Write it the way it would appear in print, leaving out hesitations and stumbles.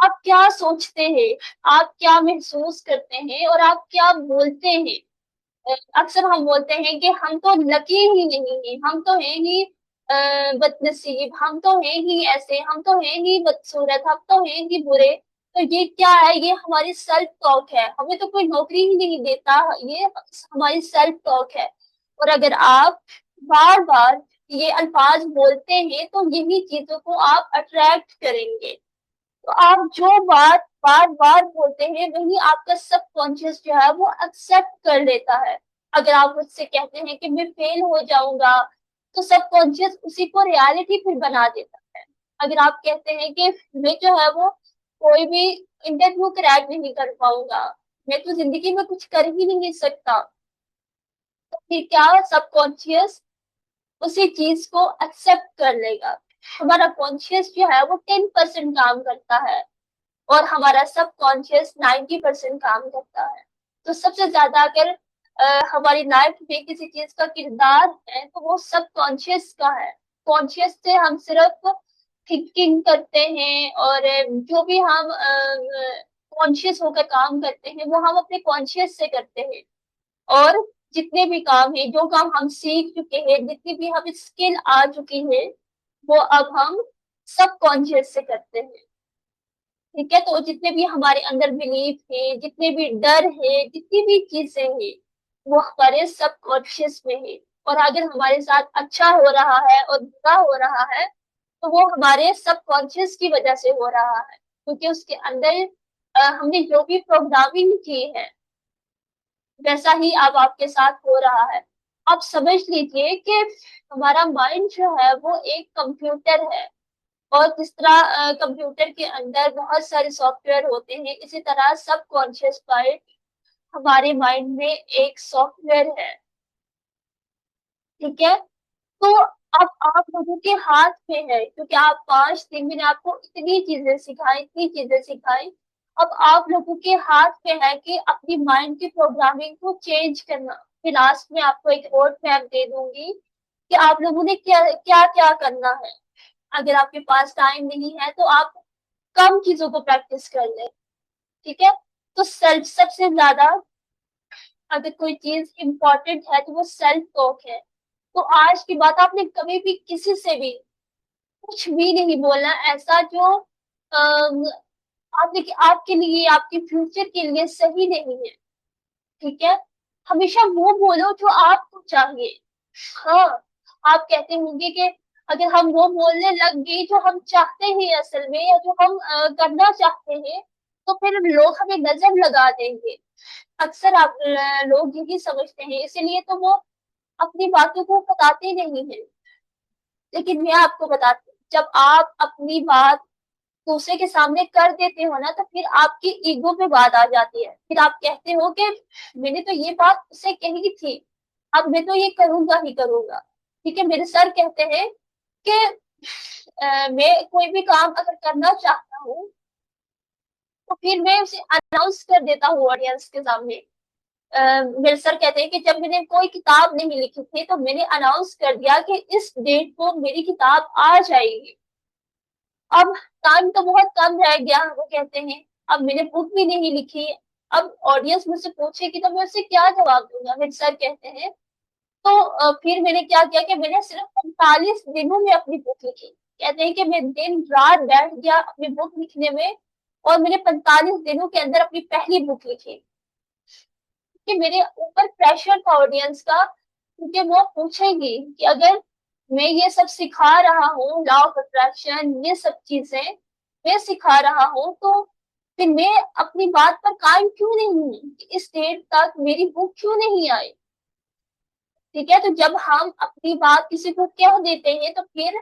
आप क्या सोचते हैं, आप क्या महसूस करते हैं और आप क्या बोलते हैं। अक्सर हम बोलते हैं कि हम तो लकी ही नहीं है, हम तो है ही बदनसीब, हम तो है ही ऐसे, हम तो है ही बदसूरत, हम तो है ही बुरे। तो ये क्या है, ये हमारी सेल्फ टॉक है, हमें तो कोई नौकरी ही नहीं देता, ये हमारी सेल्फ टॉक है। और अगर आप बार बार ये अल्फाज बोलते हैं तो यही चीजों को आप अट्रैक्ट करेंगे। तो आप जो बात बार बार बोलते हैं वही आपका सबकॉन्शियस जो है वो एक्सेप्ट कर लेता है। अगर आप मुझसे कहते हैं कि मैं फेल हो जाऊंगा, तो सबकॉन्शियस उसी को रियलिटी फिर बना देता है। अगर आप कहते हैं कि मैं जो है वो कोई भी इंटरव्यू क्रैक नहीं कर पाऊंगा, मैं तो जिंदगी में कुछ कर ही नहीं सकता, तो फिर क्या सबकॉन्शियस उसी चीज को एक्सेप्ट कर लेगा। हमारा कॉन्शियस जो है वो 10% काम करता है और हमारा सब कॉन्शियस 90% काम करता है। तो सबसे ज्यादा अगर हमारी लाइफ में किसी चीज का किरदार है तो वो सब कॉन्शियस का है। कॉन्शियस से हम सिर्फ थिंकिंग करते हैं, और जो भी हम कॉन्शियस होकर काम करते हैं वो हम अपने कॉन्शियस से करते हैं। और जितने भी काम है, जो काम हम सीख चुके हैं, जितनी भी हम स्किल आ चुकी है, वो अब हम सब कॉन्शियस से करते हैं। ठीक है, तो जितने भी हमारे अंदर बिलीफ है, जितने भी डर है, जितनी भी चीजें हैं, वो हमारे सबकॉन्शियस में है। और अगर हमारे साथ अच्छा हो रहा है और बुरा हो रहा है, तो वो हमारे सबकॉन्शियस की वजह से हो रहा है, क्योंकि उसके अंदर हमने जो भी प्रोग्रामिंग की है वैसा ही अब आपके साथ हो रहा है। आप समझ लीजिए कि हमारा माइंड जो है वो एक कंप्यूटर है, और जिस तरह कंप्यूटर के अंदर बहुत सारे सॉफ्टवेयर होते हैं, इसी तरह सब कॉन्शियस माइंड हमारे माइंड में एक सॉफ्टवेयर है। ठीक है, तो अब आप लोगों के हाथ में है, क्योंकि आप 5 दिन मैंने आपको इतनी चीजें सिखाई, इतनी चीजें सिखाई। अब आप लोगों के हाथ में है कि अपनी माइंड की प्रोग्रामिंग को चेंज करना। फिर लास्ट में आपको एक रोड मैप दे दूंगी कि आप लोगों ने क्या क्या क्या करना है। अगर आपके पास टाइम नहीं है तो आप कम चीजों को प्रैक्टिस कर ले। ठीक है, तो सेल्फ सबसे ज्यादा अगर कोई चीज इंपॉर्टेंट है तो वो सेल्फ टॉक है। तो आज की बात आपने कभी भी किसी से भी कुछ भी नहीं बोलना ऐसा जो अम, आपके लिए, आपके फ्यूचर के लिए सही नहीं है। ठीक है, हमेशा वो बोलो जो आपको चाहिए। हाँ, आप कहते होंगे कि अगर हम वो बोलने लग गए जो हम चाहते हैं असल में, या जो हम करना चाहते हैं, तो फिर लोग हमें नजर लगा देंगे। अक्सर आप लोग यही समझते हैं, इसीलिए तो वो अपनी बातों को बताते नहीं है। लेकिन मैं आपको बताती हूँ, जब आप अपनी बात दूसरे के सामने कर देते हो ना, तो फिर आपकी ईगो पे बात आ जाती है। फिर आप कहते हो कि मैंने तो ये बात उससे कही थी, अब मैं तो ये करूंगा ही करूंगा। ठीक है, मेरे सर कहते हैं कि मैं कोई भी काम अगर करना चाहता हूँ तो फिर मैं उसे अनाउंस कर देता हूँ ऑडियंस के सामने। मेरे सर कहते हैं कि जब मैंने कोई किताब नहीं लिखी थी तो मैंने अनाउंस कर दिया कि इस डेट को मेरी किताब आ जाएगी। अब टाइम तो बहुत कम रह गया, वो कहते हैं, अब मैंने बुक भी नहीं लिखी। अब ऑडियंस मुझसे पूछेगी तो मैं उससे क्या जवाब दूंगा। मेरे सर कहते हैं, तो फिर मैंने क्या किया कि मैंने सिर्फ 45 दिनों में अपनी बुक लिखी। कहते हैं कि मैं दिन रात बैठ गया अपनी बुक लिखने में, और मैंने 45 दिनों के अंदर अपनी पहली बुक लिखी। कि मेरे ऊपर प्रेशर था ऑडियंस का, क्योंकि वो पूछेगी कि अगर मैं ये सब सिखा रहा हूँ, लॉ ऑफ अट्रैक्शन, ये सब चीजें मैं सिखा रहा हूँ, तो फिर मैं अपनी बात पर कायम क्यों नहीं हूँ, इस डेट तक मेरी बुक क्यों नहीं आई। ठीक है, तो जब हम अपनी बात किसी को कह देते हैं तो फिर